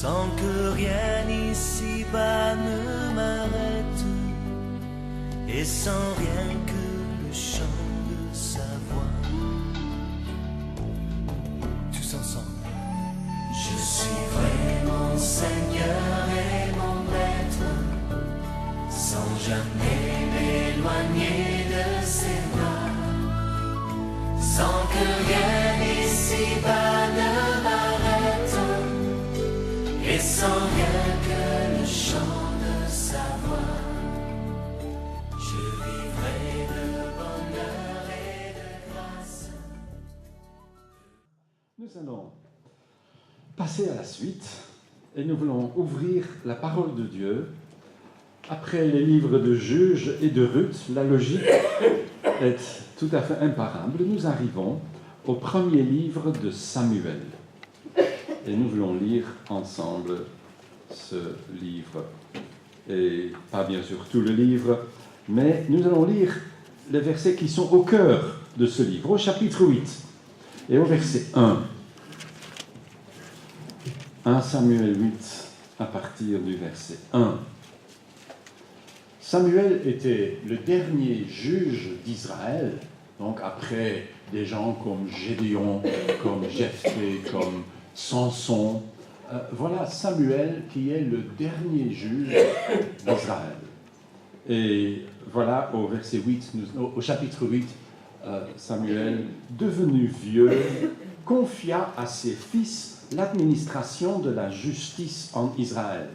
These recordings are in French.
sans que rien ici-bas ne m'arrête, et sans rien que le chant de sa voix. Tous ensemble. Je suivrai mon Seigneur et mon Maître, sans jamais m'éloigner de ses bras, sans que rien ici-bas ne m'arrête, et sans rien que le chant de sa voix. Je vivrai de bonheur et de grâce. Nous allons passer à la suite et nous voulons ouvrir la parole de Dieu. Après les livres de Juges et de Ruth, la logique est tout à fait imparable. Nous arrivons au premier livre de Samuel. Et nous voulons lire ensemble ce livre. Et pas bien sûr tout le livre, mais nous allons lire les versets qui sont au cœur de ce livre, au chapitre 8 et au verset 1. 1 Samuel 8, à partir du verset 1. Samuel était le dernier juge d'Israël, donc après des gens comme Gédéon, comme Jephthé, comme Samson. Voilà Samuel qui est le dernier juge d'Israël. Et voilà au verset 8, au chapitre 8, Samuel, devenu vieux, confia à ses fils l'administration de la justice en Israël.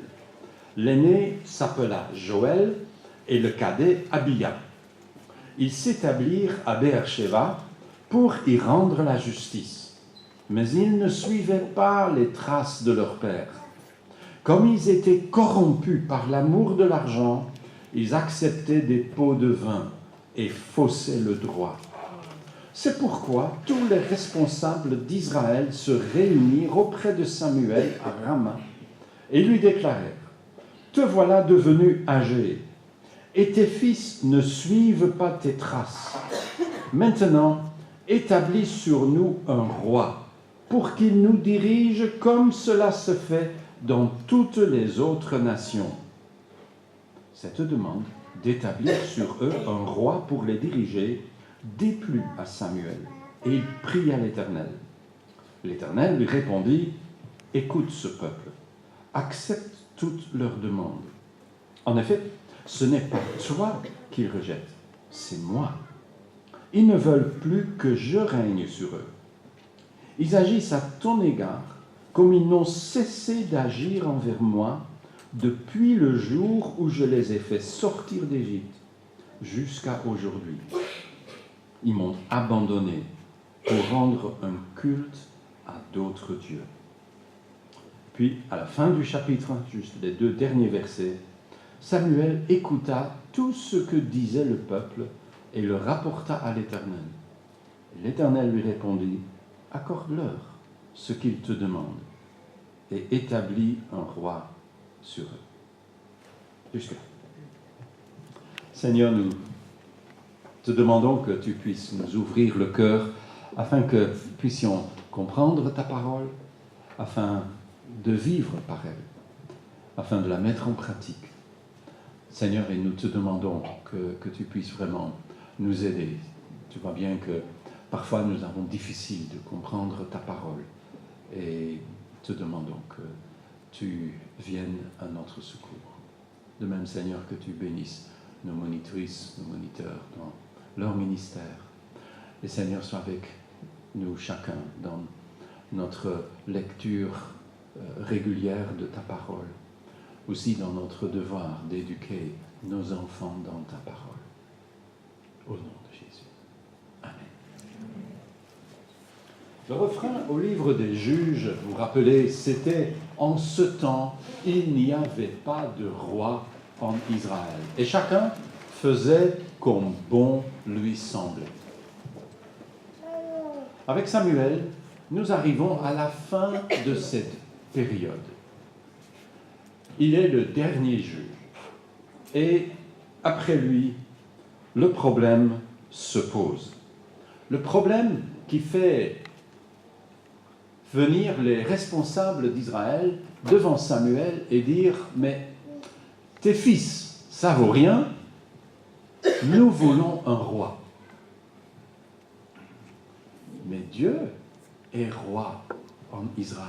L'aîné s'appela Joël et le cadet Abia. Ils s'établirent à Beersheba pour y rendre la justice. Mais ils ne suivaient pas les traces de leur père. Comme ils étaient corrompus par l'amour de l'argent, ils acceptaient des pots de vin et faussaient le droit. C'est pourquoi tous les responsables d'Israël se réunirent auprès de Samuel à Rama et lui déclarèrent : « Te voilà devenu âgé, et tes fils ne suivent pas tes traces. Maintenant, établis sur nous un roi, pour qu'il nous dirige comme cela se fait dans toutes les autres nations. » Cette demande d'établir sur eux un roi pour les diriger déplut à Samuel, et il pria l'Éternel. L'Éternel lui répondit : « Écoute ce peuple, accepte toutes leurs demandes. En effet, ce n'est pas toi qu'ils rejettent, c'est moi. Ils ne veulent plus que je règne sur eux. Ils agissent à ton égard comme ils n'ont cessé d'agir envers moi depuis le jour où je les ai fait sortir d'Égypte jusqu'à aujourd'hui. Ils m'ont abandonné pour rendre un culte à d'autres dieux. » Puis, à la fin du chapitre, juste les 2 derniers versets, Samuel écouta tout ce que disait le peuple et le rapporta à l'Éternel. L'Éternel lui répondit : « Accorde-leur ce qu'ils te demandent et établis un roi sur eux. » Jusque-là. Seigneur, nous te demandons que tu puisses nous ouvrir le cœur afin que nous puissions comprendre ta parole, afin de vivre par elle, afin de la mettre en pratique. Seigneur, et nous te demandons que tu puisses vraiment nous aider. Tu vois bien que parfois nous avons difficile de comprendre ta parole et te demandons que tu viennes à notre secours. De même, Seigneur, que tu bénisses nos monitrices, nos moniteurs dans leur ministère. Et Seigneur, sois avec nous chacun dans notre lecture régulière de ta parole, aussi dans notre devoir d'éduquer nos enfants dans ta parole. Au nom de Jésus. Amen. Le refrain au livre des Juges, vous vous rappelez, c'était « En ce temps, il n'y avait pas de roi en Israël. » Et chacun faisait comme bon lui semblait. Avec Samuel, nous arrivons à la fin de cette période. Il est le dernier juge. Et après lui, le problème se pose. Le problème qui fait venir les responsables d'Israël devant Samuel et dire « Mais tes fils, ça vaut rien, nous voulons un roi. » Mais Dieu est roi en Israël.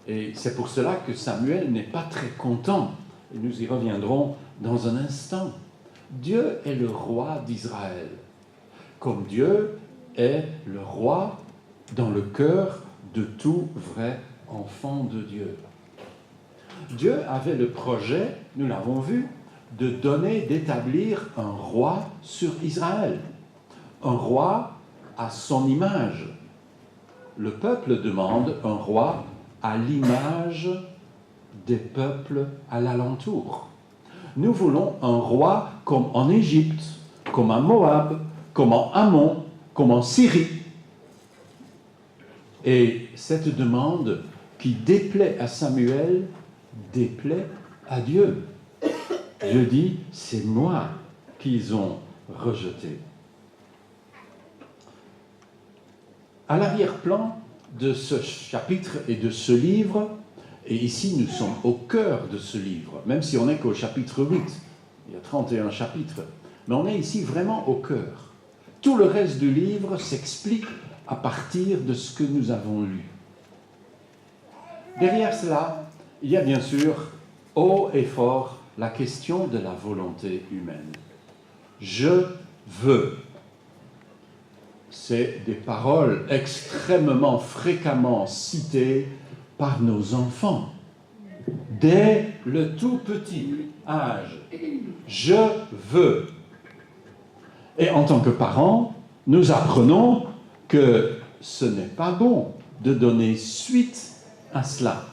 Et c'est pour cela que Samuel n'est pas très content. Et nous y reviendrons dans un instant. Dieu est le roi d'Israël, comme Dieu est le roi dans le cœur de tout vrai enfant de Dieu. Dieu avait le projet, nous l'avons vu, de donner, d'établir un roi sur Israël. Un roi à son image. Le peuple demande un roi à l'image des peuples à l'alentour. Nous voulons un roi comme en Égypte, comme à Moab, comme en Ammon, comme en Syrie. Et cette demande qui déplaît à Samuel, déplaît à Dieu. Dieu dit, c'est moi qu'ils ont rejeté. À l'arrière-plan de ce chapitre et de ce livre, et ici nous sommes au cœur de ce livre, même si on n'est qu'au chapitre 8, il y a 31 chapitres, mais on est ici vraiment au cœur. Tout le reste du livre s'explique à partir de ce que nous avons lu. Derrière cela, il y a bien sûr, haut et fort, la question de la volonté humaine. Je veux. C'est des paroles extrêmement fréquemment citées par nos enfants. Dès le tout petit âge, je veux. Et en tant que parents, nous apprenons que ce n'est pas bon de donner suite à cela.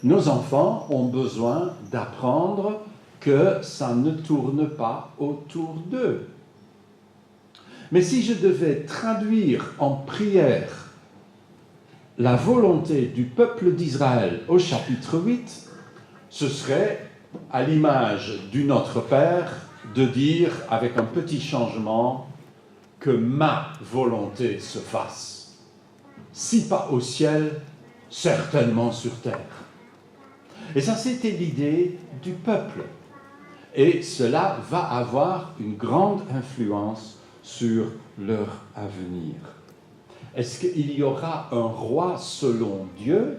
Nos enfants ont besoin d'apprendre que ça ne tourne pas autour d'eux. Mais si je devais traduire en prière la volonté du peuple d'Israël au chapitre 8, ce serait, à l'image du Notre Père, de dire, avec un petit changement, que ma volonté se fasse. Si pas au ciel, certainement sur terre. Et ça, c'était l'idée du peuple. Et cela va avoir une grande influence sur leur avenir. Est-ce qu'il y aura un roi selon Dieu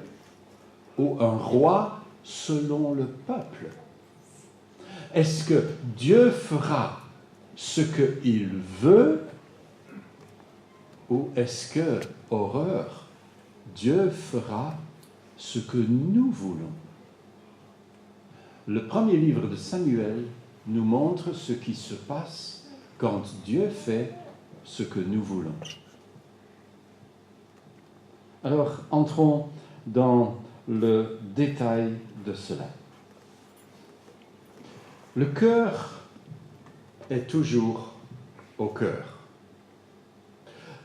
ou un roi selon le peuple? Est-ce que Dieu fera ce qu'il veut ou est-ce que, horreur, Dieu fera ce que nous voulons? Le premier livre de Samuel nous montre ce qui se passe quand Dieu fait ce que nous voulons. Alors, entrons dans le détail de cela. Le cœur est toujours au cœur.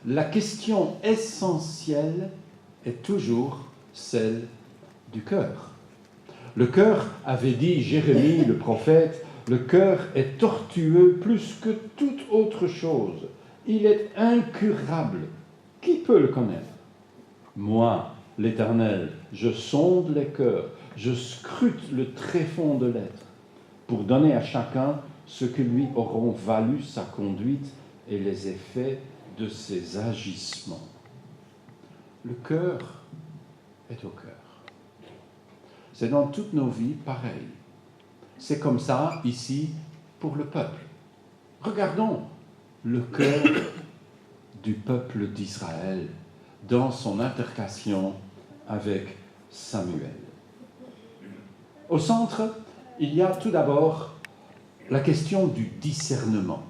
La question essentielle est toujours celle du cœur. Le cœur, avait dit Jérémie le prophète, le cœur est tortueux plus que toute autre chose. Il est incurable. Qui peut le connaître? Moi, l'Éternel, je sonde les cœurs, je scrute le tréfonds de l'être, pour donner à chacun ce que lui auront valu sa conduite et les effets de ses agissements. Le cœur est au cœur. C'est dans toutes nos vies pareil. C'est comme ça ici pour le peuple. Regardons le cœur du peuple d'Israël dans son intercation avec Samuel. Au centre, il y a tout d'abord la question du discernement.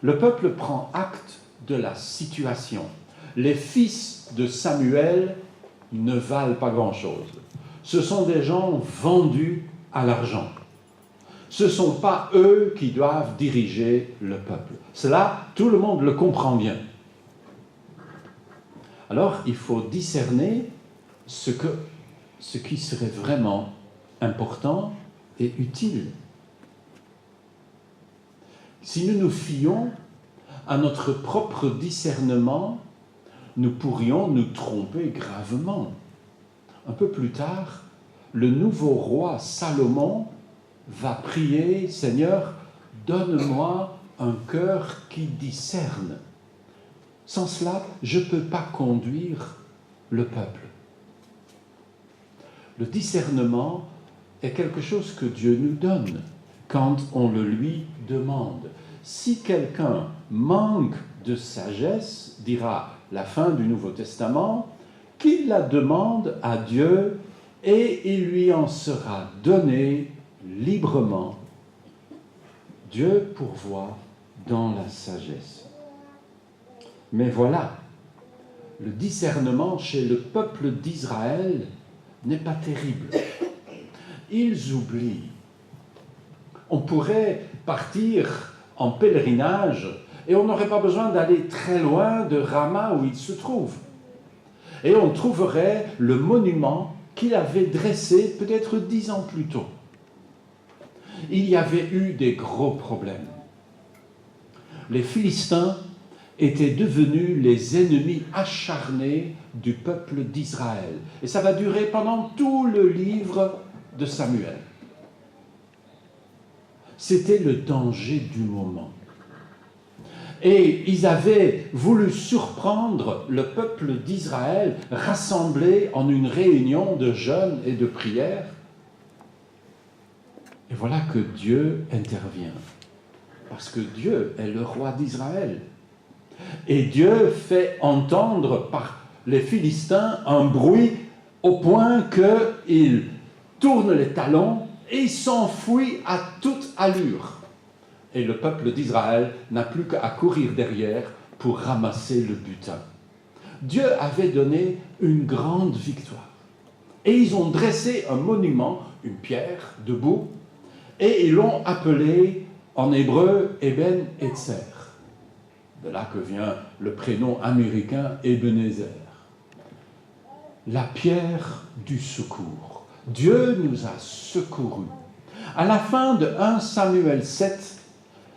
Le peuple prend acte de la situation. Les fils de Samuel ne valent pas grand-chose. Ce sont des gens vendus à l'argent. Ce ne sont pas eux qui doivent diriger le peuple. Cela, tout le monde le comprend bien. Alors, il faut discerner ce qui serait vraiment important et utile. Si nous nous fions à notre propre discernement, nous pourrions nous tromper gravement. Un peu plus tard, le nouveau roi Salomon va prier, « Seigneur, donne-moi un cœur qui discerne. Sans cela, je ne peux pas conduire le peuple. » Le discernement est quelque chose que Dieu nous donne quand on le lui demande. Si quelqu'un manque de sagesse, dira la fin du Nouveau Testament, qu'il la demande à Dieu et il lui en sera donné librement. Dieu pourvoit dans la sagesse. Mais voilà, le discernement chez le peuple d'Israël n'est pas terrible. Ils oublient. On pourrait partir en pèlerinage et on n'aurait pas besoin d'aller très loin de Rama où il se trouve. Et on trouverait le monument qu'il avait dressé peut-être 10 ans plus tôt. Il y avait eu des gros problèmes. Les Philistins étaient devenus les ennemis acharnés du peuple d'Israël. Et ça va durer pendant tout le livre de Samuel. C'était le danger du moment. Et ils avaient voulu surprendre le peuple d'Israël rassemblé en une réunion de jeûne et de prière. Et voilà que Dieu intervient. Parce que Dieu est le roi d'Israël. Et Dieu fait entendre par les Philistins un bruit au point qu'ils tournent les talons et s'enfuient à toute allure. Et le peuple d'Israël n'a plus qu'à courir derrière pour ramasser le butin. Dieu avait donné une grande victoire. Et ils ont dressé un monument, une pierre debout, et ils l'ont appelé en hébreu Eben Etzer. De là que vient le prénom américain Ebenezer. La pierre du secours. Dieu nous a secourus. À la fin de 1 Samuel 7,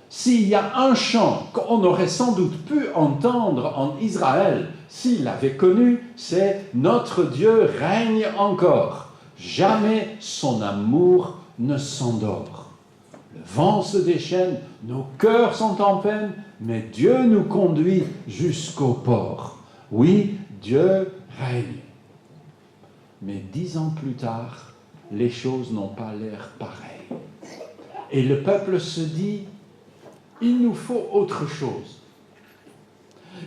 s'il y a un chant qu'on aurait sans doute pu entendre en Israël, s'il l'avait connu, c'est « Notre Dieu règne encore. Jamais son amour ne s'endort. Le vent se déchaîne, nos cœurs sont en peine, mais Dieu nous conduit jusqu'au port. Oui, Dieu règne. » Mais 10 ans plus tard, les choses n'ont pas l'air pareilles. Et le peuple se dit, il nous faut autre chose.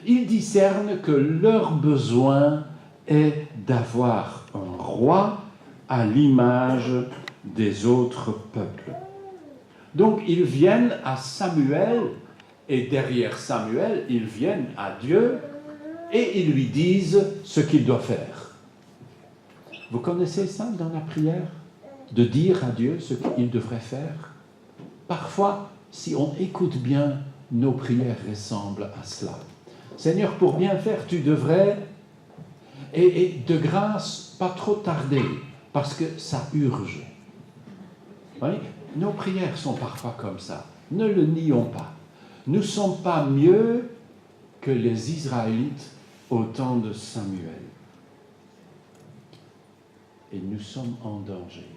Ils discernent que leur besoin est d'avoir un roi à l'image des autres peuples. Donc ils viennent à Samuel, et derrière Samuel, ils viennent à Dieu, et ils lui disent ce qu'il doit faire. Vous connaissez ça dans la prière? De dire à Dieu ce qu'il devrait faire? Parfois, si on écoute bien, nos prières ressemblent à cela. Seigneur, pour bien faire, tu devrais, et de grâce, pas trop tarder, parce que ça urge. Oui? Nos prières sont parfois comme ça. Ne le nions pas. Nous ne sommes pas mieux que les Israélites au temps de Samuel. Et nous sommes en danger.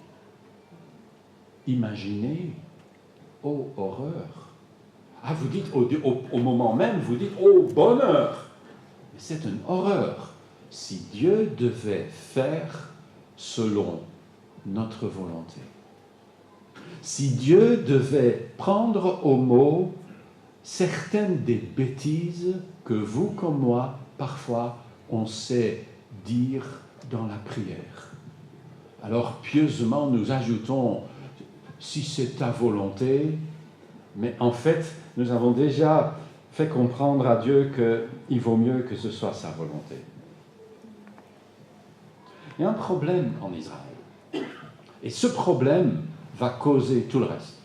Imaginez, oh horreur. Ah, vous dites au moment même, vous dites, oh bonheur. Mais c'est une horreur. Si Dieu devait faire selon notre volonté. Si Dieu devait prendre au mot certaines des bêtises que vous comme moi, parfois, on sait dire dans la prière. Alors, pieusement, nous ajoutons « si c'est ta volonté », mais en fait, nous avons déjà fait comprendre à Dieu qu'il vaut mieux que ce soit sa volonté. Il y a un problème en Israël. Et ce problème va causer tout le reste.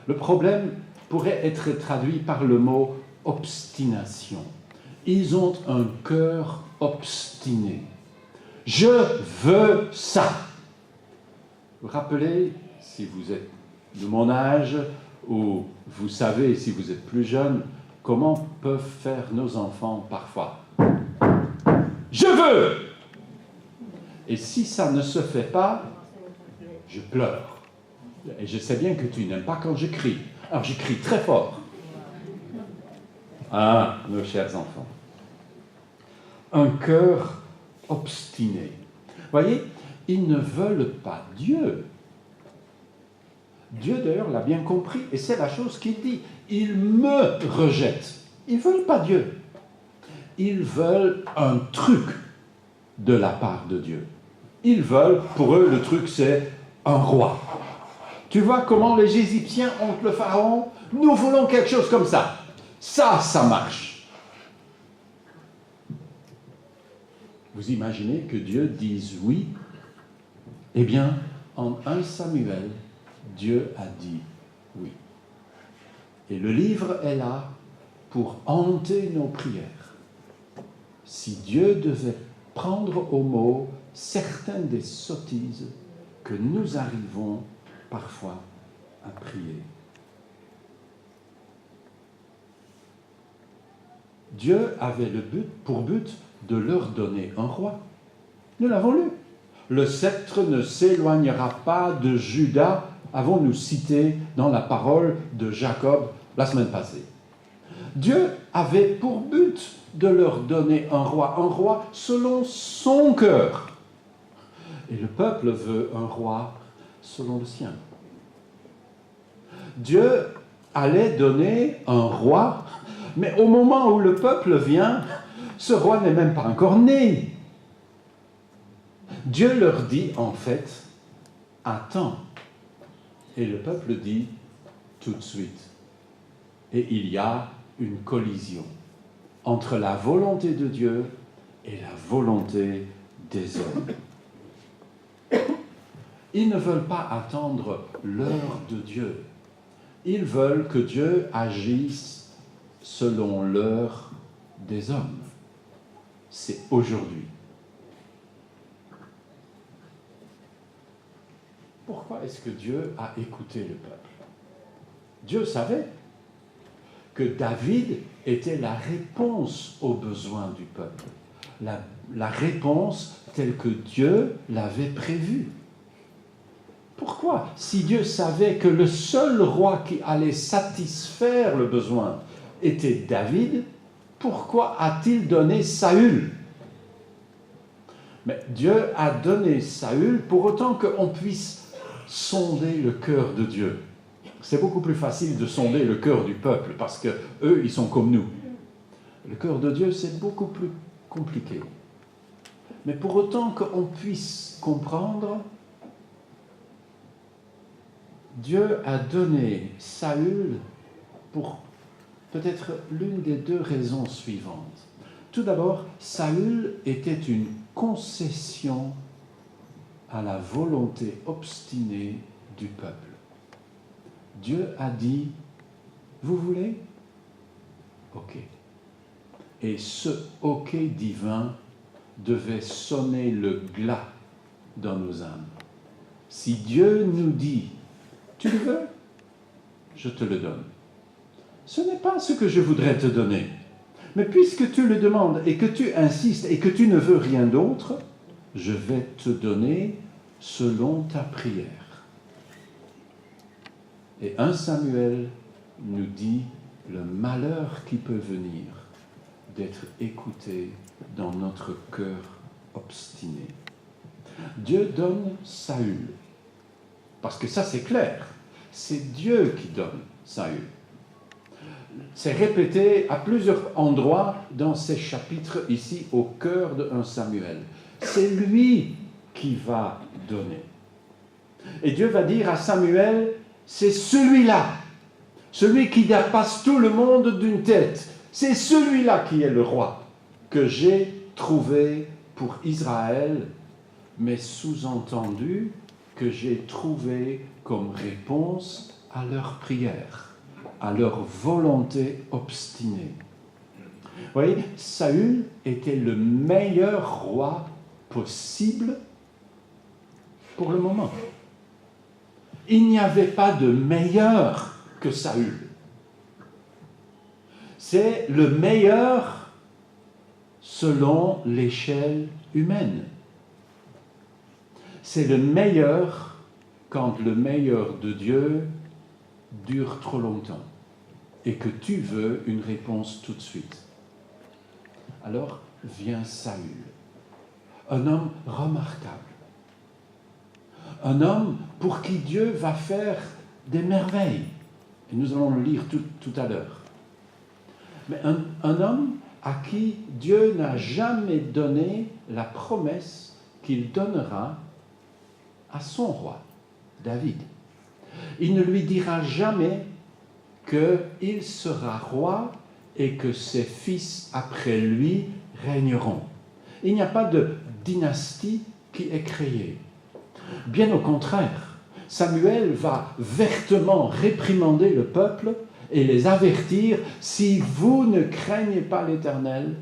Le problème pourrait être traduit par le mot « obstination ». Ils ont un cœur obstiné. Je veux ça. Vous vous rappelez, si vous êtes de mon âge, ou vous savez, si vous êtes plus jeune, comment peuvent faire nos enfants parfois. Je veux. Et si ça ne se fait pas, je pleure. Et je sais bien que tu n'aimes pas quand je crie. Alors je crie très fort. Ah, nos chers enfants. Un cœur obstiné. Voyez, ils ne veulent pas Dieu. Dieu, d'ailleurs, l'a bien compris, et c'est la chose qu'il dit. Ils me rejettent. Ils ne veulent pas Dieu. Ils veulent un truc de la part de Dieu. Ils veulent, pour eux, le truc, c'est un roi. Tu vois comment les Égyptiens ont le pharaon? Nous voulons quelque chose comme ça. Ça marche. Vous imaginez que Dieu dise oui? Eh bien, en 1 Samuel, Dieu a dit oui. Et le livre est là pour hanter nos prières. Si Dieu devait prendre au mot certaines des sottises que nous arrivons parfois à prier. Dieu avait pour but de leur donner un roi. Nous l'avons lu. Le sceptre ne s'éloignera pas de Juda, avons-nous cité dans la parole de Jacob la semaine passée. Dieu avait pour but de leur donner un roi selon son cœur. Et le peuple veut un roi selon le sien. Dieu allait donner un roi, mais au moment où le peuple vient, ce roi n'est même pas encore né. Dieu leur dit en fait, attends. Et le peuple dit, tout de suite. Et il y a une collision entre la volonté de Dieu et la volonté des hommes. Ils ne veulent pas attendre l'heure de Dieu. Ils veulent que Dieu agisse selon l'heure des hommes. C'est aujourd'hui. Pourquoi est-ce que Dieu a écouté le peuple? Dieu savait que David était la réponse aux besoins du peuple. La réponse telle que Dieu l'avait prévue. Pourquoi? Si Dieu savait que le seul roi qui allait satisfaire le besoin était David, pourquoi a-t-il donné Saül? Mais Dieu a donné Saül pour autant qu'on puisse sonder le cœur de Dieu. C'est beaucoup plus facile de sonder le cœur du peuple parce que eux, ils sont comme nous. Le cœur de Dieu, c'est beaucoup plus compliqué. Mais pour autant qu'on puisse comprendre, Dieu a donné Saül pour peut-être l'une des deux raisons suivantes. Tout d'abord, Saül était une concession à la volonté obstinée du peuple. Dieu a dit, vous voulez? Ok. Et ce ok divin devait sonner le glas dans nos âmes. Si Dieu nous dit, tu le veux? Je te le donne. Ce n'est pas ce que je voudrais te donner. Mais puisque tu le demandes et que tu insistes et que tu ne veux rien d'autre, je vais te donner selon ta prière. Et 1 Samuel nous dit le malheur qui peut venir d'être écouté dans notre cœur obstiné. Dieu donne Saül. Parce que ça, c'est clair. C'est Dieu qui donne Saül. C'est répété à plusieurs endroits dans ces chapitres ici au cœur de 1 Samuel. C'est lui qui va donner. Et Dieu va dire à Samuel, c'est celui-là, celui qui dépasse tout le monde d'une tête. C'est celui-là qui est le roi que j'ai trouvé pour Israël, mais sous-entendu que j'ai trouvé comme réponse à leur prière, à leur volonté obstinée. Vous voyez, Saül était le meilleur roi possible pour le moment. Il n'y avait pas de meilleur que Saül. C'est le meilleur selon l'échelle humaine. C'est le meilleur quand le meilleur de Dieu dure trop longtemps et que tu veux une réponse tout de suite. Alors vient Saül, un homme remarquable, un homme pour qui Dieu va faire des merveilles. Et nous allons le lire tout à l'heure. Mais un homme à qui Dieu n'a jamais donné la promesse qu'il donnera à son roi, David. Il ne lui dira jamais qu'il sera roi et que ses fils après lui régneront. Il n'y a pas de dynastie qui est créée. Bien au contraire, Samuel va vertement réprimander le peuple et les avertir, si vous ne craignez pas l'Éternel.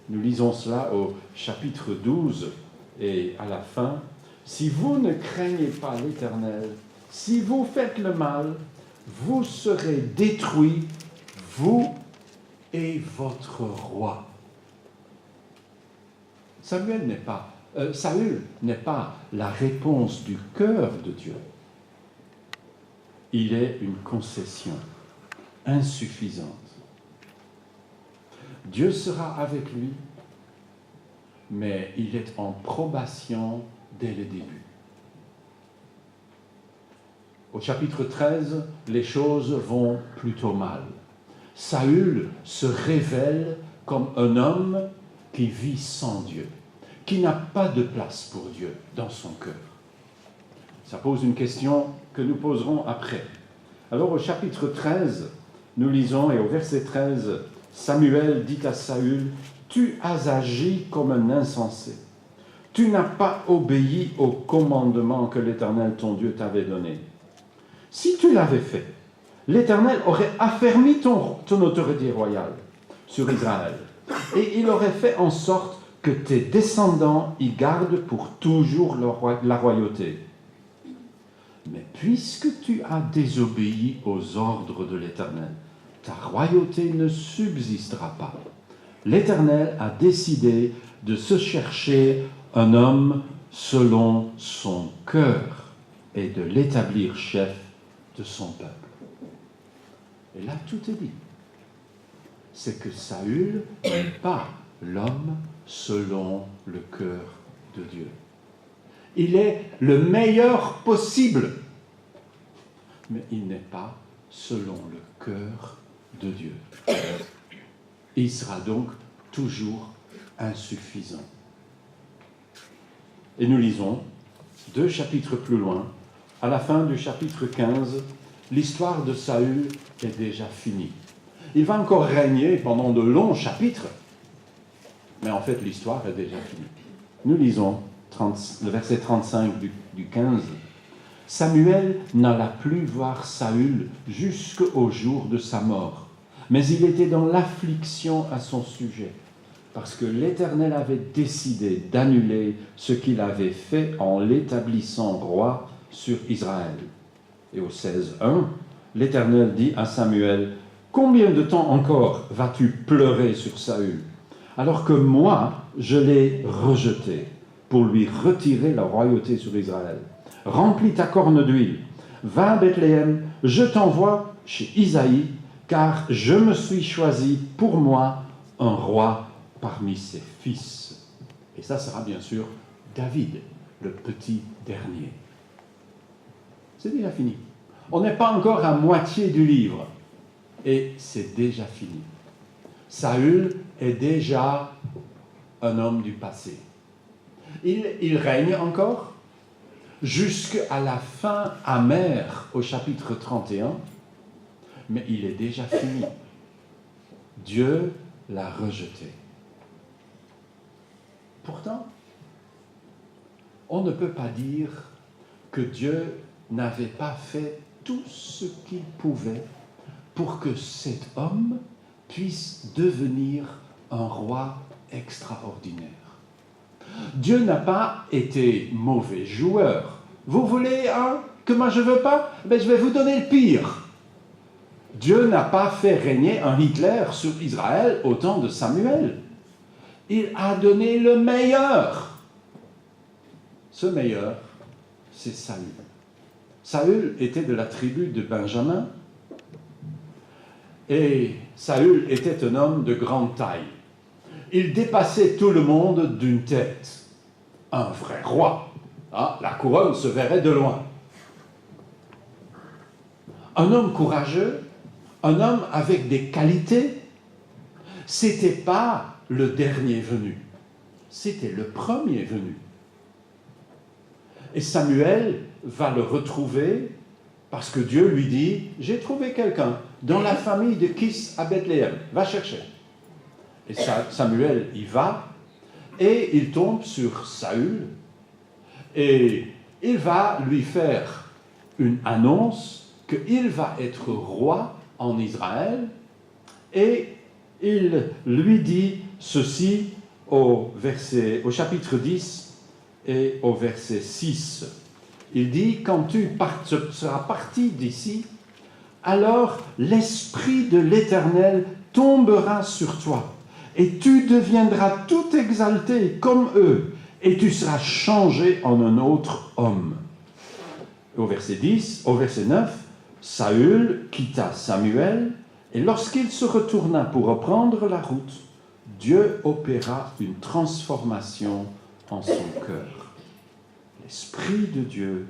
Nous lisons cela au chapitre 12 et à la fin. Si vous ne craignez pas l'Éternel, si vous faites le mal, vous serez détruits, vous et votre roi. Saül n'est pas la réponse du cœur de Dieu. Il est une concession insuffisante. Dieu sera avec lui, mais il est en probation dès le début. Au chapitre 13, les choses vont plutôt mal. Saül se révèle comme un homme qui vit sans Dieu, qui n'a pas de place pour Dieu dans son cœur. Ça pose une question que nous poserons après. Alors au chapitre 13, nous lisons, et au verset 13, Samuel dit à Saül, « Tu as agi comme un insensé. Tu n'as pas obéi au commandement que l'Éternel ton Dieu t'avait donné. Si tu l'avais fait, l'Éternel aurait affermi ton autorité royale sur Israël, et il aurait fait en sorte que tes descendants y gardent pour toujours la royauté. Mais puisque tu as désobéi aux ordres de l'Éternel, ta royauté ne subsistera pas. L'Éternel a décidé de se chercher un homme selon son cœur et de l'établir chef de son peuple. » Et là, tout est dit. C'est que Saül n'est pas l'homme selon le cœur de Dieu. Il est le meilleur possible, mais il n'est pas selon le cœur de Dieu. Il sera donc toujours insuffisant. Et nous lisons 2 chapitres plus loin, à la fin du chapitre 15, l'histoire de Saül est déjà finie. Il va encore régner pendant de longs chapitres, mais en fait l'histoire est déjà finie. Nous lisons le verset 35 du 15. « Samuel n'alla plus voir Saül jusqu'au jour de sa mort, mais il était dans l'affliction à son sujet, parce que l'Éternel avait décidé d'annuler ce qu'il avait fait en l'établissant roi sur Israël. » Et au 16:1, l'Éternel dit à Samuel, « Combien de temps encore vas-tu pleurer sur Saül, alors que moi, je l'ai rejeté pour lui retirer la royauté sur Israël? Remplis ta corne d'huile, va à Bethléem, je t'envoie chez Isaïe, car je me suis choisi pour moi un roi parmi ses fils. » Et ça sera bien sûr David, le petit dernier. C'est déjà fini. On n'est pas encore à moitié du livre. Et c'est déjà fini. Saül est déjà un homme du passé. Il règne encore jusqu'à la fin amère au chapitre 31, mais il est déjà fini. Dieu l'a rejeté. Pourtant, on ne peut pas dire que Dieu n'avait pas fait tout ce qu'il pouvait pour que cet homme puisse devenir un roi extraordinaire. Dieu n'a pas été mauvais joueur. Vous voulez que moi je ne veux pas? Ben, je vais vous donner le pire. Dieu n'a pas fait régner un Hitler sur Israël au temps de Samuel. il a donné le meilleur. Ce meilleur, c'est Saül. Saül était de la tribu de Benjamin et Saül était un homme de grande taille. Il dépassait tout le monde d'une tête. Un vrai roi. Ah, la couronne se verrait de loin. Un homme courageux, un homme avec des qualités. C'était pas le dernier venu, c'était le premier venu. Et Samuel va le retrouver parce que Dieu lui dit « J'ai trouvé quelqu'un dans la famille de Kis à Bethléem, va chercher. » Et Samuel y va et il tombe sur Saül et il va lui faire une annonce qu'il va être roi en Israël et il lui dit ceci au chapitre 10 et au verset 6. Il dit, quand tu seras parti d'ici, alors l'Esprit de l'Éternel tombera sur toi, et tu deviendras tout exalté comme eux, et tu seras changé en un autre homme. Au verset 9, Saül quitta Samuel, et lorsqu'il se retourna pour reprendre la route, Dieu opéra une transformation en son cœur. L'Esprit de Dieu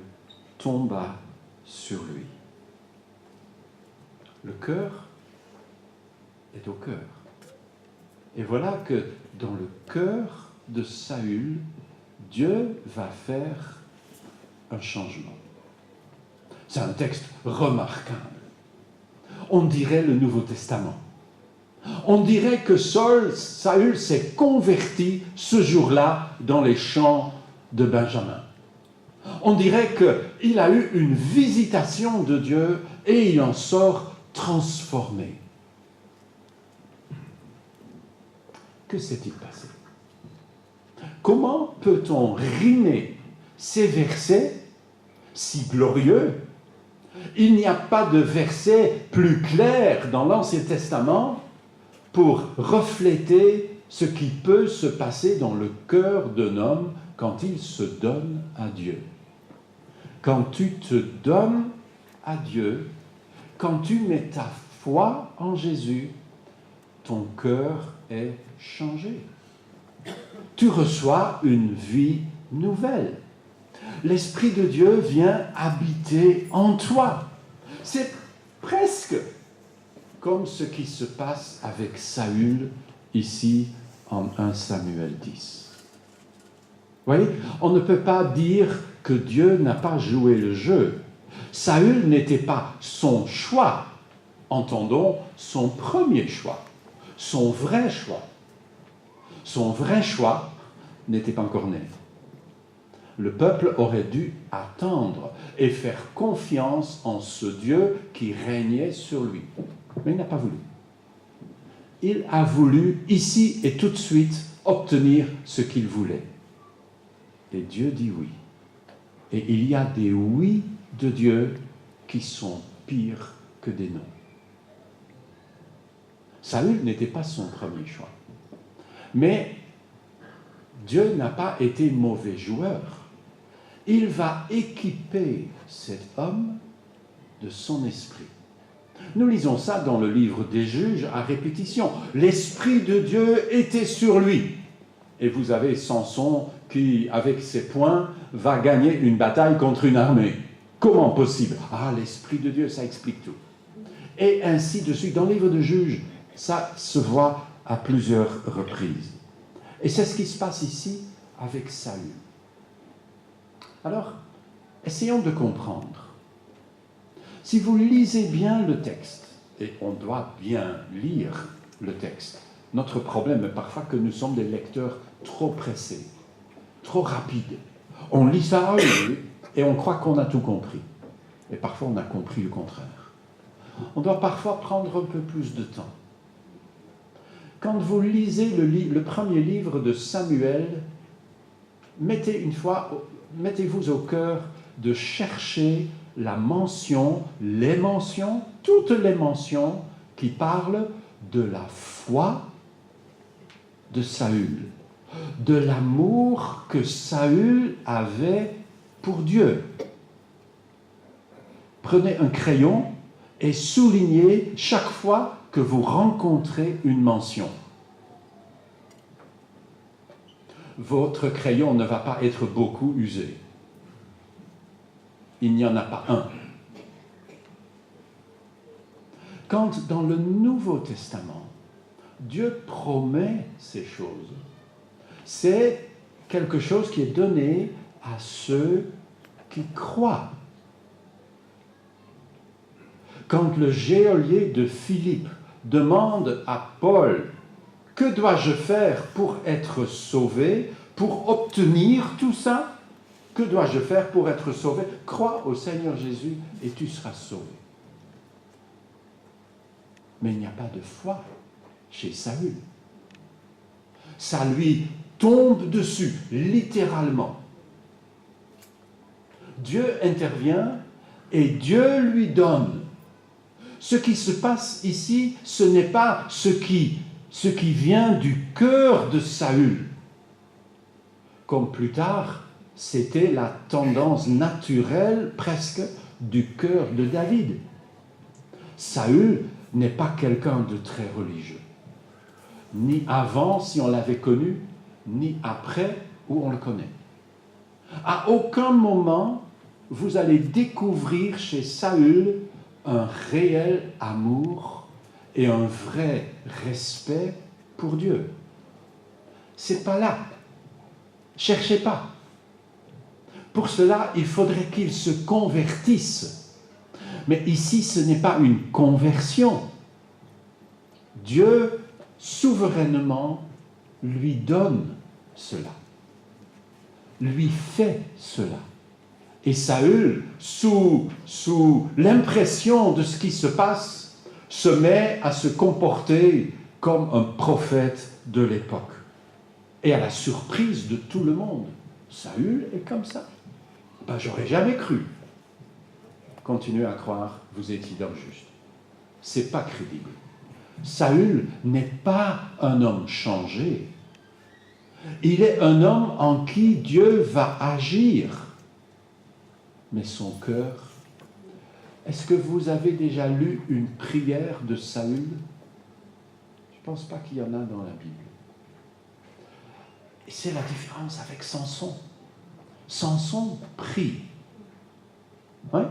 tomba sur lui. Le cœur est au cœur. Et voilà que dans le cœur de Saül, Dieu va faire un changement. C'est un texte remarquable. On dirait le Nouveau Testament. On dirait que Saül s'est converti ce jour-là dans les champs de Benjamin. On dirait qu'il a eu une visitation de Dieu et il en sort transformé. Que s'est-il passé? Comment peut-on rimer ces versets si glorieux? Il n'y a pas de verset plus clair dans l'Ancien Testament pour refléter ce qui peut se passer dans le cœur d'un homme quand il se donne à Dieu. Quand tu te donnes à Dieu, quand tu mets ta foi en Jésus, ton cœur est changé. Tu reçois une vie nouvelle. L'Esprit de Dieu vient habiter en toi. C'est presque comme ce qui se passe avec Saül ici en 1 Samuel 10. Vous voyez, on ne peut pas dire que Dieu n'a pas joué le jeu. Saül n'était pas son choix, entendons son premier choix, son vrai choix. Son vrai choix n'était pas encore né. Le peuple aurait dû attendre et faire confiance en ce Dieu qui régnait sur lui. Mais il n'a pas voulu. Il a voulu, ici et tout de suite, obtenir ce qu'il voulait. Et Dieu dit oui. Et il y a des oui de Dieu qui sont pires que des non. Saül n'était pas son premier choix. Mais Dieu n'a pas été mauvais joueur. Il va équiper cet homme de son esprit. Nous lisons ça dans le livre des Juges à répétition. L'Esprit de Dieu était sur lui. Et vous avez Samson qui, avec ses poings, va gagner une bataille contre une armée. Comment possible? Ah, l'Esprit de Dieu, ça explique tout. Et ainsi de suite. Dans le livre des Juges, ça se voit à plusieurs reprises. Et c'est ce qui se passe ici avec Saül. Alors, essayons de comprendre. Si vous lisez bien le texte, et on doit bien lire le texte, notre problème est parfois que nous sommes des lecteurs trop pressés, trop rapides. On lit ça et on croit qu'on a tout compris. Et parfois on a compris le contraire. On doit parfois prendre un peu plus de temps. Quand vous lisez le premier livre de Samuel, mettez-vous au cœur de chercher toutes les mentions qui parlent de la foi de Saül, de l'amour que Saül avait pour Dieu. Prenez un crayon et soulignez chaque fois que vous rencontrez une mention. Votre crayon ne va pas être beaucoup usé. Il n'y en a pas un. Quand dans le Nouveau Testament, Dieu promet ces choses, c'est quelque chose qui est donné à ceux qui croient. Quand le geôlier de Philippe demande à Paul « Que dois-je faire pour être sauvé, pour obtenir tout ça? Que dois-je faire pour être sauvé? Crois au Seigneur Jésus et tu seras sauvé. » Mais il n'y a pas de foi chez Saül. Ça lui tombe dessus, littéralement. Dieu intervient et Dieu lui donne. Ce qui se passe ici, ce n'est pas ce qui vient du cœur de Saül. Comme plus tard, c'était la tendance naturelle presque du cœur de David. Saül n'est pas quelqu'un de très religieux. Ni avant, si on l'avait connu, ni après, où on le connaît. À aucun moment, vous allez découvrir chez Saül un réel amour et un vrai respect pour Dieu. C'est pas là. Cherchez pas. Pour cela, il faudrait qu'il se convertisse. Mais ici, ce n'est pas une conversion. Dieu, souverainement, lui donne cela, lui fait cela. Et Saül, sous l'impression de ce qui se passe, se met à se comporter comme un prophète de l'époque. Et à la surprise de tout le monde, Saül est comme ça. Ben, j'aurais jamais cru. Continuez à croire, vous étiez dans le juste. C'est pas crédible. Saül n'est pas un homme changé. Il est un homme en qui Dieu va agir. Mais son cœur, est-ce que vous avez déjà lu une prière de Saül? Je ne pense pas qu'il y en a dans la Bible. Et c'est la différence avec Samson. Samson prie. Oui?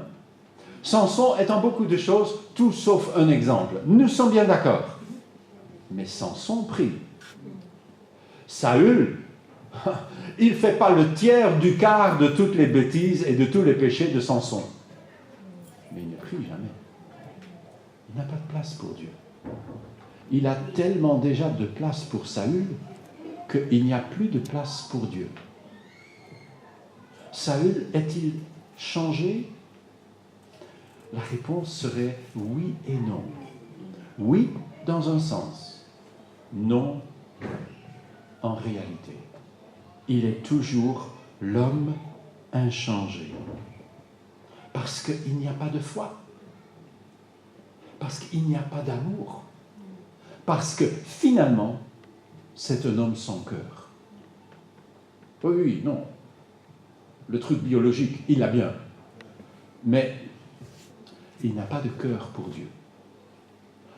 Samson est en beaucoup de choses, tout sauf un exemple. Nous sommes bien d'accord. Mais Samson prie. Saül, il ne fait pas le tiers du quart de toutes les bêtises et de tous les péchés de Samson. Mais il ne prie jamais. Il n'a pas de place pour Dieu. Il a tellement déjà de place pour Saül qu'il n'y a plus de place pour Dieu. Saül est-il changé? La réponse serait oui et non. Oui, dans un sens. Non, en réalité. Il est toujours l'homme inchangé. Parce qu'il n'y a pas de foi. Parce qu'il n'y a pas d'amour. Parce que finalement, c'est un homme sans cœur. Oui, non. Le truc biologique, il l'a bien. Mais il n'a pas de cœur pour Dieu.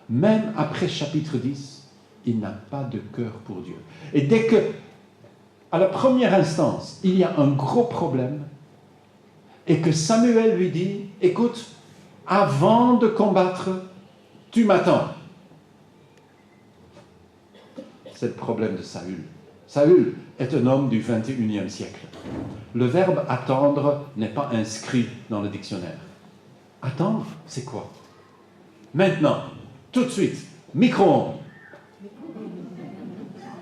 Même après chapitre 10, il n'a pas de cœur pour Dieu. Et dès que, à la première instance, il y a un gros problème, et que Samuel lui dit, écoute, avant de combattre, tu m'attends. C'est le problème de Saül. Saül est un homme du 21e siècle. Le verbe attendre n'est pas inscrit dans le dictionnaire. Attendre, c'est quoi? Maintenant, tout de suite, micro-ondes.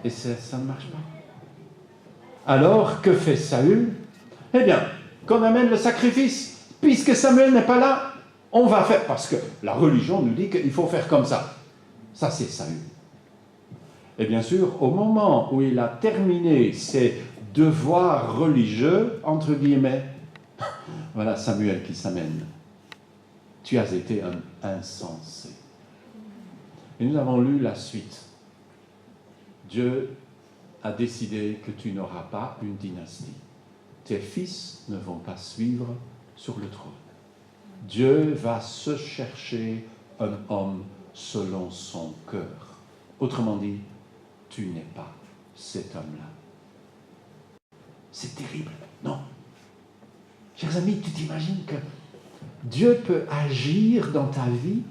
Et ça ne marche pas. Alors, que fait Saül? Eh bien, qu'on amène le sacrifice. Puisque Samuel n'est pas là, on va faire, parce que la religion nous dit qu'il faut faire comme ça. Ça, c'est Saül. Et bien sûr, au moment où il a terminé ses devoirs religieux, entre guillemets, voilà Samuel qui s'amène. Tu as été un insensé. Et nous avons lu la suite. Dieu a décidé que tu n'auras pas une dynastie. Tes fils ne vont pas suivre sur le trône. Dieu va se chercher un homme selon son cœur. Autrement dit, tu n'es pas cet homme-là. C'est terrible, non? Chers amis, tu t'imagines que Dieu peut agir dans ta vie?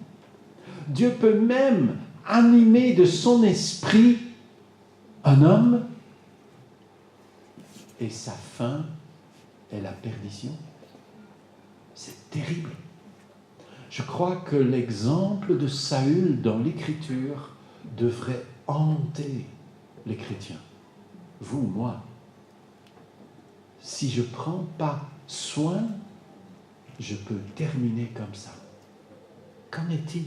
Dieu peut même animer de son esprit un homme et sa fin est la perdition. C'est terrible. Je crois que l'exemple de Saül dans l'Écriture devrait hanter les chrétiens. Vous, moi. Si je ne prends pas soin, je peux terminer comme ça. Qu'en est-il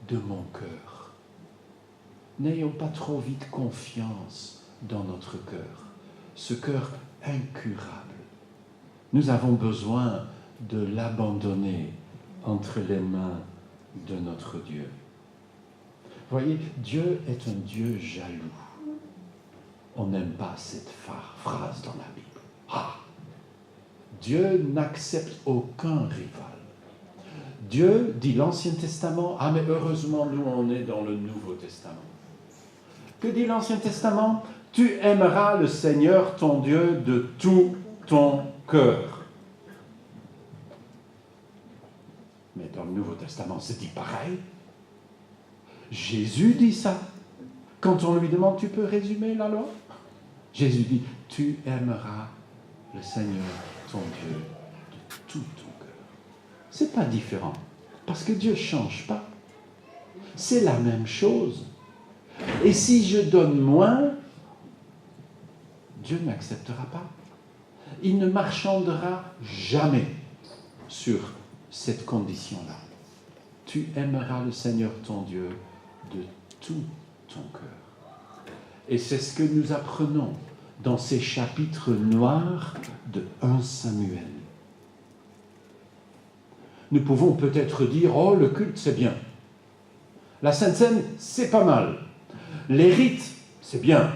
de mon cœur? N'ayons pas trop vite confiance dans notre cœur, ce cœur incurable. Nous avons besoin de l'abandonner entre les mains de notre Dieu. Voyez, Dieu est un Dieu jaloux. On n'aime pas cette phrase dans la Bible. Ah! Dieu n'accepte aucun rival. Dieu, dit l'Ancien Testament, ah mais heureusement nous on est dans le Nouveau Testament. Que dit l'Ancien Testament? Tu aimeras le Seigneur ton Dieu de tout ton cœur. Mais dans le Nouveau Testament, c'est dit pareil. Jésus dit ça. Quand on lui demande, tu peux résumer la loi? Jésus dit, tu aimeras le Seigneur ton Dieu de tout ton cœur. C'est pas différent, parce que Dieu ne change pas. C'est la même chose. Et si je donne moins, Dieu n'acceptera pas. Il ne marchandera jamais sur cette condition-là. Tu aimeras le Seigneur ton Dieu de tout ton cœur. Et c'est ce que nous apprenons dans ces chapitres noirs de 1 Samuel. Nous pouvons peut-être dire, oh, le culte, c'est bien. La Sainte Seine, c'est pas mal. Les rites, c'est bien.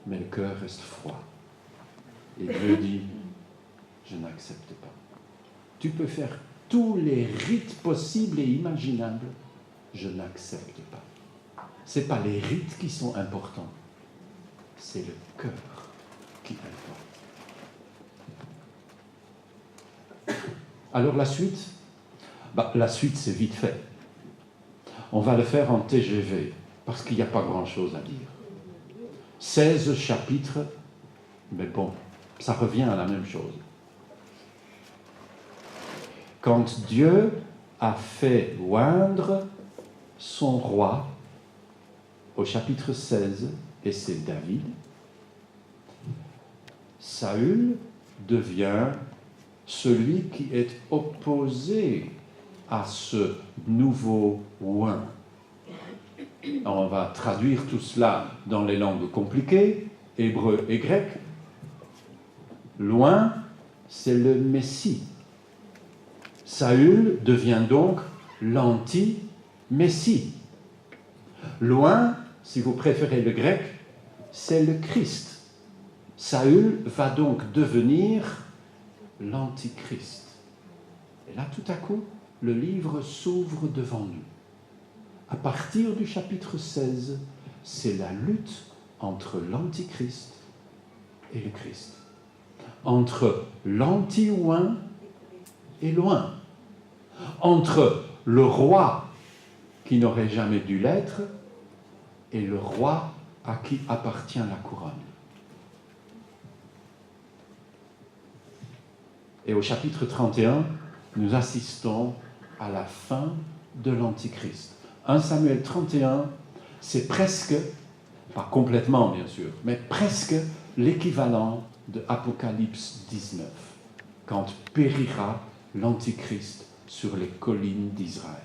Mais le cœur reste froid. Et Dieu dit, je n'accepte pas. Tu peux faire tous les rites possibles et imaginables, je n'accepte pas. Ce n'est pas les rites qui sont importants, c'est le cœur qui importe. Alors la suite? La suite, c'est vite fait. On va le faire en TGV, parce qu'il n'y a pas grand-chose à dire. 16 chapitres, mais bon, ça revient à la même chose. Quand Dieu a fait oindre son roi, au chapitre 16, et c'est David, Saül devient celui qui est opposé à ce nouveau oint. On va traduire tout cela dans les langues compliquées, hébreu et grec. L'oint, c'est le Messie. Saül devient donc l'anti-Messie. L'oint, si vous préférez le grec, c'est le Christ. Saül va donc devenir l'antichrist. Et là, tout à coup, le livre s'ouvre devant nous. À partir du chapitre 16, c'est la lutte entre l'antichrist et le Christ. Entre l'anti-oint et l'oint. Entre le roi qui n'aurait jamais dû l'être et le roi à qui appartient la couronne. Et au chapitre 31, nous assistons à la fin de l'Antichrist. 1 Samuel 31, c'est presque, pas complètement bien sûr, mais presque l'équivalent de Apocalypse 19, quand périra l'Antichrist sur les collines d'Israël.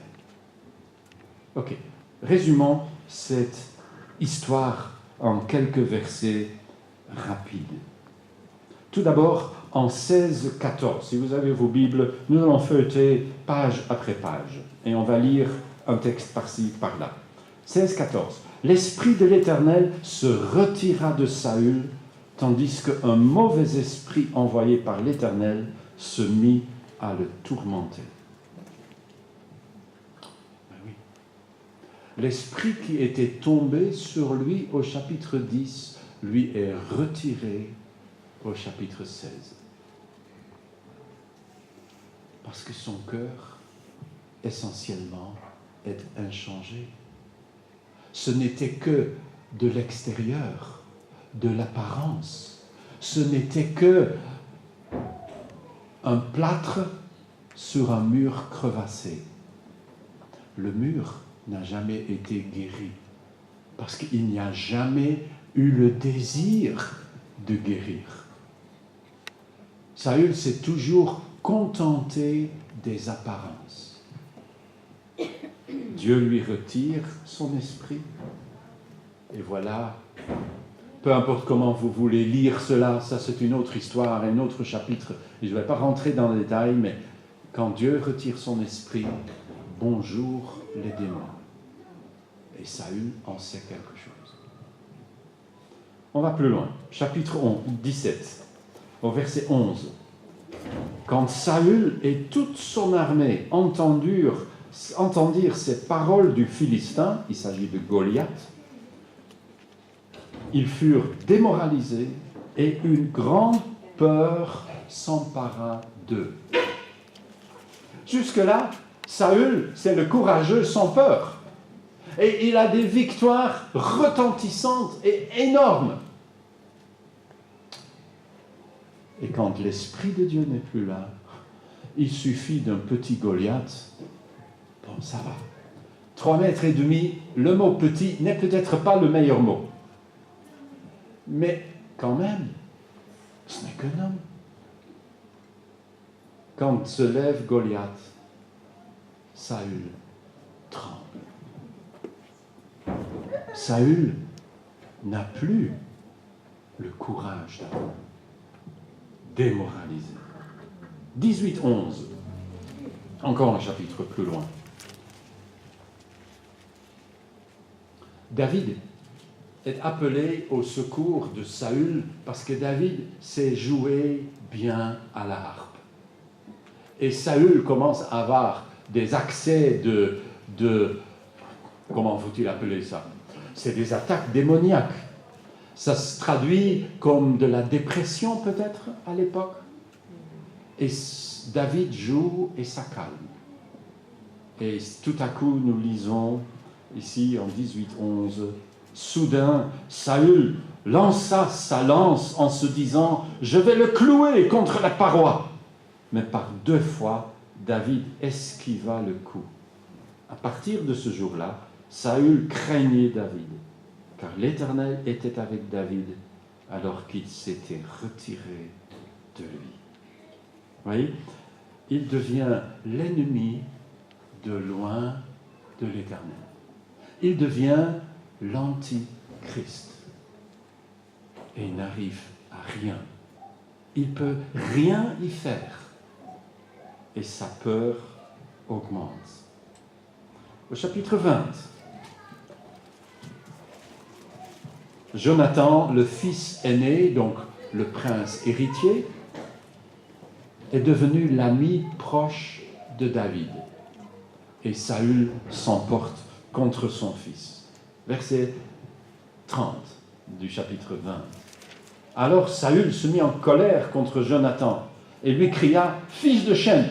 Ok, résumons cette histoire en quelques versets rapides. Tout d'abord, en 16-14, si vous avez vos Bibles, nous allons feuilleter page après page, et on va lire un texte par-ci, par-là. 16-14. L'Esprit de l'Éternel se retira de Saül, tandis qu'un mauvais esprit envoyé par l'Éternel se mit à le tourmenter. Ben oui. L'esprit qui était tombé sur lui au chapitre 10 lui est retiré au chapitre 16. Parce que son cœur, essentiellement, est inchangé. Ce n'était que de l'extérieur, de l'apparence. Ce n'était que un plâtre sur un mur crevassé. Le mur n'a jamais été guéri parce qu'il n'y a jamais eu le désir de guérir. Saül s'est toujours contenté des apparences. Dieu lui retire son esprit. Et voilà, peu importe comment vous voulez lire cela, ça c'est une autre histoire, un autre chapitre. Et je ne vais pas rentrer dans le détail, mais quand Dieu retire son esprit, bonjour les démons. Et Saül en sait quelque chose. On va plus loin. Chapitre 17, au verset 11. Quand Saül et toute son armée entendirent ces paroles du Philistin, il s'agit de Goliath, ils furent démoralisés et une grande peur s'empara d'eux. Jusque-là, Saül, c'est le courageux sans peur. Et il a des victoires retentissantes et énormes. Et quand l'Esprit de Dieu n'est plus là, il suffit d'un petit Goliath. Bon, ça va. 3 mètres et demi, le mot petit n'est peut-être pas le meilleur mot. Mais quand même, ce n'est qu'un homme. Quand se lève Goliath, Saül tremble. Saül n'a plus le courage d'avant. Démoralisé. 18-11. Encore un chapitre plus loin. David est appelé au secours de Saül parce que David sait jouer bien à la harpe. Et Saül commence à avoir des accès de comment faut-il appeler ça? C'est des attaques démoniaques. Ça se traduit comme de la dépression peut-être à l'époque. Et David joue et ça calme. Et tout à coup nous lisons ici en 18-11, soudain Saül lança sa lance en se disant « Je vais le clouer contre la paroi ». Mais par 2 fois, David esquiva le coup. À partir de ce jour-là, Saül craignait David, car l'Éternel était avec David alors qu'il s'était retiré de lui. Vous voyez, il devient l'ennemi de loin de l'Éternel. Il devient l'antichrist et n'arrive à rien. Il ne peut rien y faire et sa peur augmente. Au chapitre 20, Jonathan, le fils aîné, donc le prince héritier, est devenu l'ami proche de David. Et Saül s'emporte contre son fils. Verset 30 du chapitre 20. Alors Saül se mit en colère contre Jonathan et lui cria « Fils de chêne,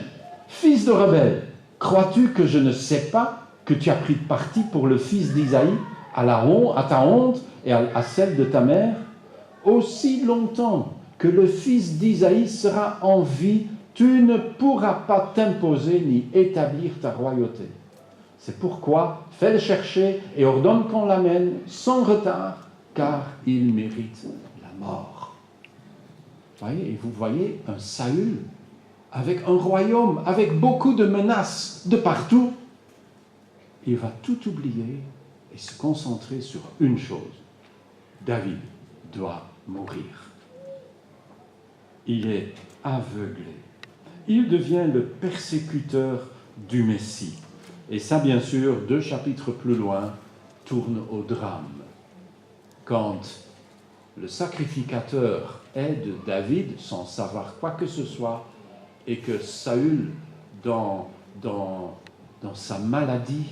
fils de rebelle, crois-tu que je ne sais pas que tu as pris parti pour le fils d'Isaïe à ta honte et à celle de ta mère? Aussi longtemps que le fils d'Isaïe sera en vie, tu ne pourras pas t'imposer ni établir ta royauté. C'est pourquoi fais-le chercher et ordonne qu'on l'amène sans retard, car il mérite la mort. » Voyez, et vous voyez un Saül avec un royaume, avec beaucoup de menaces de partout. Il va tout oublier et se concentrer sur une chose. David doit mourir. Il est aveuglé. Il devient le persécuteur du Messie. Et ça, bien sûr, 2 chapitres plus loin, tourne au drame. Quand le sacrificateur aide David sans savoir quoi que ce soit, et que Saül, dans sa maladie,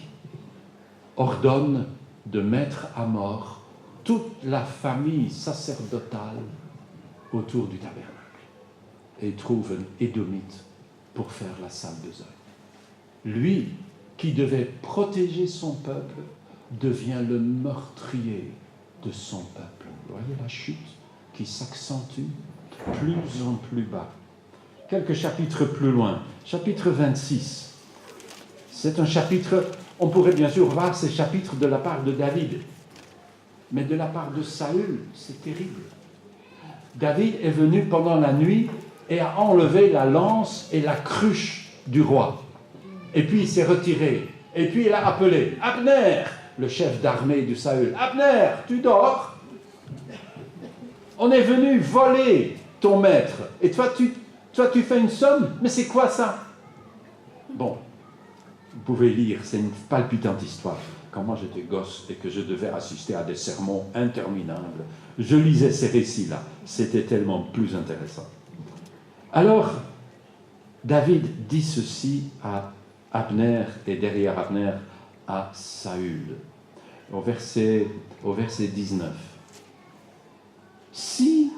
ordonne de mettre à mort toute la famille sacerdotale autour du tabernacle. Et il trouve un Édomite pour faire la salle des œufs. Lui, qui devait protéger son peuple, devient le meurtrier de son peuple. Vous voyez la chute qui s'accentue plus en plus bas. Quelques chapitres plus loin, chapitre 26. C'est un chapitre, on pourrait bien sûr voir ces chapitres de la part de David, mais de la part de Saül, c'est terrible. David est venu pendant la nuit et a enlevé la lance et la cruche du roi. Et puis il s'est retiré. Et puis il a appelé Abner, le chef d'armée de Saül. Abner, tu dors? On est venu voler ton maître. Et toi, tu fais une somme? Mais c'est quoi ça? Bon, vous pouvez lire, c'est une palpitante histoire. Quand moi j'étais gosse et que je devais assister à des sermons interminables, je lisais ces récits-là. C'était tellement plus intéressant. Alors, David dit ceci à Abner, et derrière Abner, à Saül, au verset 19. Si,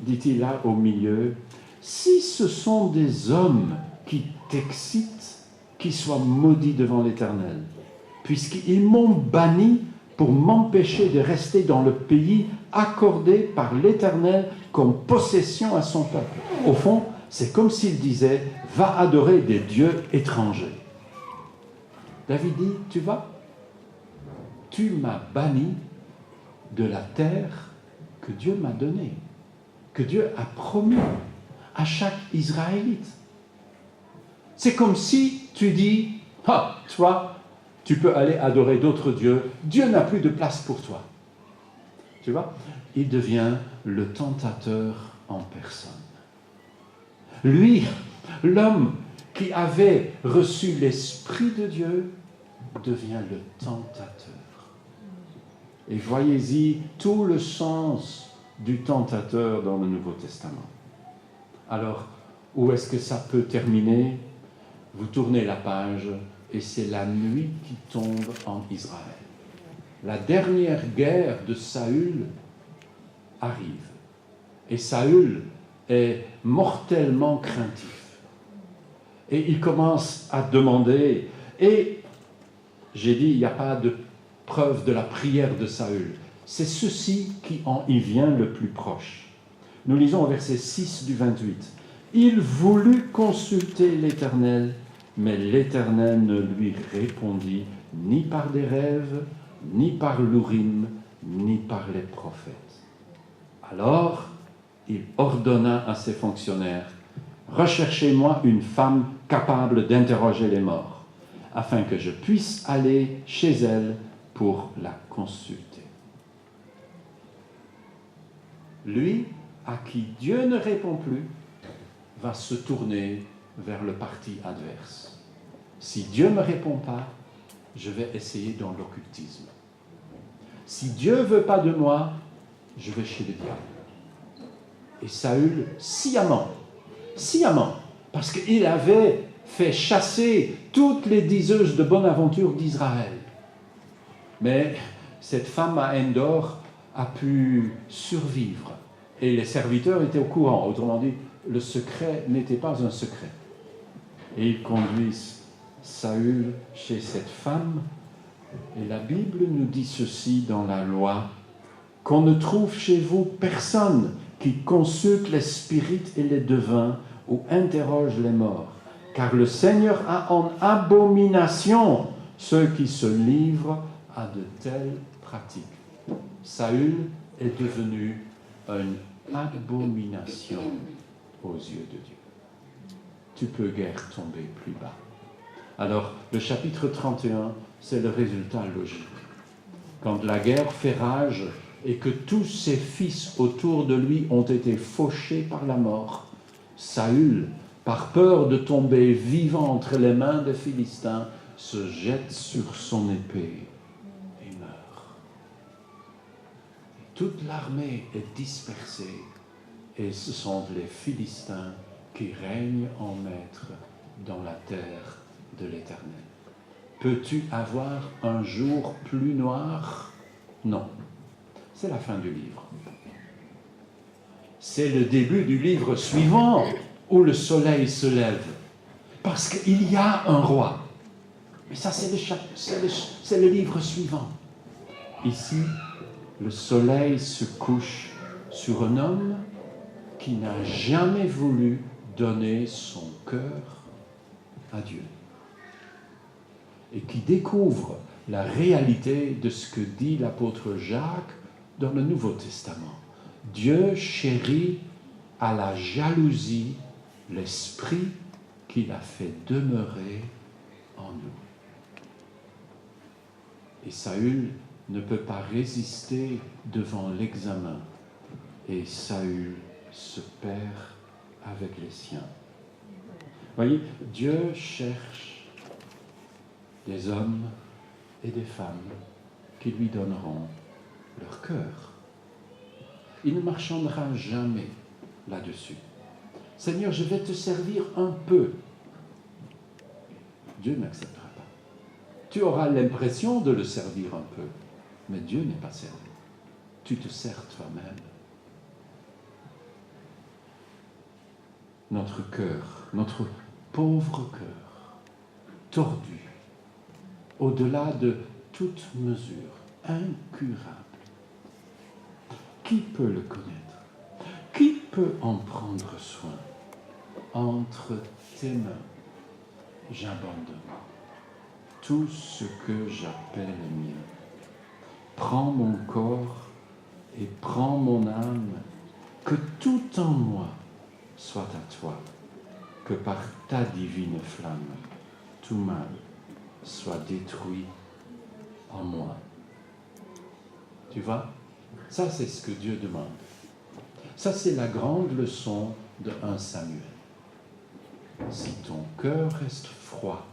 dit-il là au milieu, si ce sont des hommes qui t'excitent, qu'ils soient maudits devant l'Éternel, puisqu'ils m'ont banni pour m'empêcher de rester dans le pays accordé par l'Éternel comme possession à son peuple. Au fond, c'est comme s'il disait « Va adorer des dieux étrangers ». David dit « Tu vas ? Tu m'as banni de la terre que Dieu m'a donnée, que Dieu a promis à chaque Israélite. » C'est comme si tu dis « Ah, toi, tu peux aller adorer d'autres dieux, Dieu n'a plus de place pour toi. » Tu vois ? Il devient le tentateur en personne. Lui, l'homme qui avait reçu l'Esprit de Dieu, devient le tentateur. Et voyez-y tout le sens du tentateur dans le Nouveau Testament. Alors, où est-ce que ça peut terminer ? Vous tournez la page et c'est la nuit qui tombe en Israël. La dernière guerre de Saül arrive. Et Saül est mortellement craintif. Et il commence à demander, et j'ai dit, il n'y a pas de preuve de la prière de Saül. C'est ceci qui en y vient le plus proche. Nous lisons au verset 6 du 28. Il voulut consulter l'Éternel, mais l'Éternel ne lui répondit ni par des rêves, ni par l'Urim, ni par les prophètes. Alors, il ordonna à ses fonctionnaires, « Recherchez-moi une femme capable d'interroger les morts, afin que je puisse aller chez elle pour la consulter. » Lui, à qui Dieu ne répond plus, va se tourner vers le parti adverse. Si Dieu ne me répond pas, je vais essayer dans l'occultisme. Si Dieu ne veut pas de moi, je vais chez le diable. Et Saül, sciemment, parce qu'il avait fait chasser toutes les diseuses de bonne aventure d'Israël. Mais cette femme à Endor a pu survivre. Et les serviteurs étaient au courant. Autrement dit, le secret n'était pas un secret. Et ils conduisent Saül chez cette femme. Et la Bible nous dit ceci dans la loi, qu'on ne trouve chez vous personne qui consulte les spirites et les devins ou interroge les morts, car le Seigneur a en abomination ceux qui se livrent à de telles pratiques. Saül est devenu une abomination aux yeux de Dieu. Tu peux guère tomber plus bas. Alors, le chapitre 31, c'est le résultat logique. Quand la guerre fait rage et que tous ses fils autour de lui ont été fauchés par la mort, Saül, par peur de tomber vivant entre les mains des Philistins, se jette sur son épée et meurt. toute l'armée est dispersée et ce sont les Philistins qui règnent en maître dans la terre de l'Éternel. Peux-tu avoir un jour plus noir? Non. C'est la fin du livre. C'est le début du livre suivant où le soleil se lève. Parce qu'il y a un roi. Mais ça, c'est le livre suivant. Ici, le soleil se couche sur un homme qui n'a jamais voulu donner son cœur à Dieu. Et qui découvre la réalité de ce que dit l'apôtre Jacques dans le Nouveau Testament. Dieu chérit à la jalousie l'esprit qu'il a fait demeurer en nous. Et Saül ne peut pas résister devant l'examen. Et Saül se perd avec les siens. Voyez, Dieu cherche des hommes et des femmes qui lui donneront leur cœur. Il ne marchandera jamais là-dessus. Seigneur, je vais te servir un peu. Dieu n'acceptera pas. Tu auras l'impression de le servir un peu, mais Dieu n'est pas servi. Tu te sers toi-même. Notre cœur, notre pauvre cœur, tordu, au-delà de toute mesure, incurable. Qui peut le connaître? Qui peut en prendre soin? Entre tes mains, j'abandonne tout ce que j'appelle mien. Prends mon corps et prends mon âme, que tout en moi soit à toi, que par ta divine flamme, tout mal soit détruit en moi. Tu vois? Ça, c'est ce que Dieu demande. Ça, c'est la grande leçon de 1 Samuel. Si ton cœur reste froid,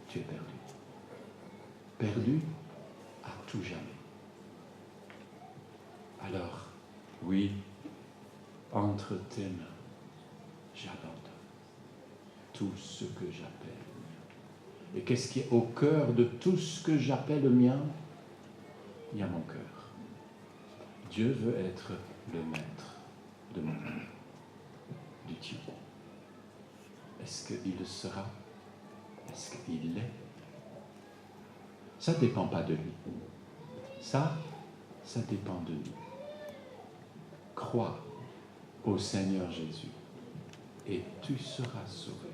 tu es perdu. Perdu à tout jamais. Alors, oui, entre tes mains, j'abandonne tout ce que j'appelle mien. Et qu'est-ce qui est au cœur de tout ce que j'appelle mien? Il y a mon cœur. Dieu veut être le maître de mon cœur, du tien. Est-ce qu'il le sera? Est-ce qu'il l'est? Ça ne dépend pas de lui. Ça dépend de nous. Crois au Seigneur Jésus et tu seras sauvé.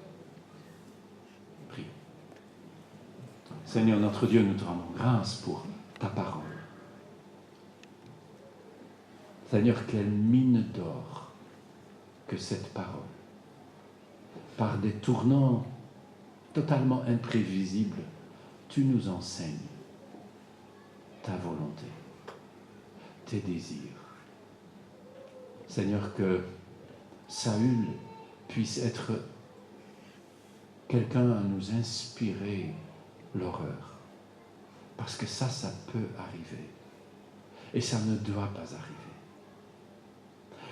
Prie. Seigneur notre Dieu, nous te rendons grâce pour ta parole. Seigneur, quelle mine d'or que cette parole, par des tournants totalement imprévisibles, tu nous enseignes ta volonté, tes désirs. Seigneur, que Saül puisse être quelqu'un à nous inspirer l'horreur. Parce que ça peut arriver. Et ça ne doit pas arriver.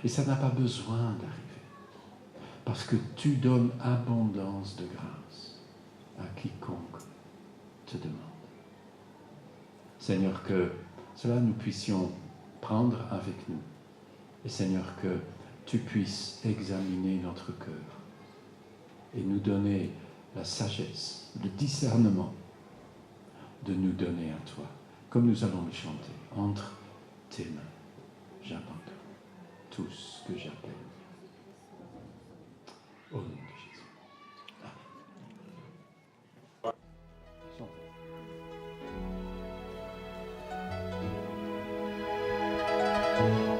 Et ça n'a pas besoin d'arriver. Parce que tu donnes abondance de grâce à quiconque te demande. Seigneur, que cela nous puissions prendre avec nous. Et Seigneur, que tu puisses examiner notre cœur et nous donner la sagesse, le discernement de nous donner à toi, comme nous allons le chanter, entre tes mains, j'abandonne tout ce que j'appelle. Au nom de Jésus. Amen. Chantez.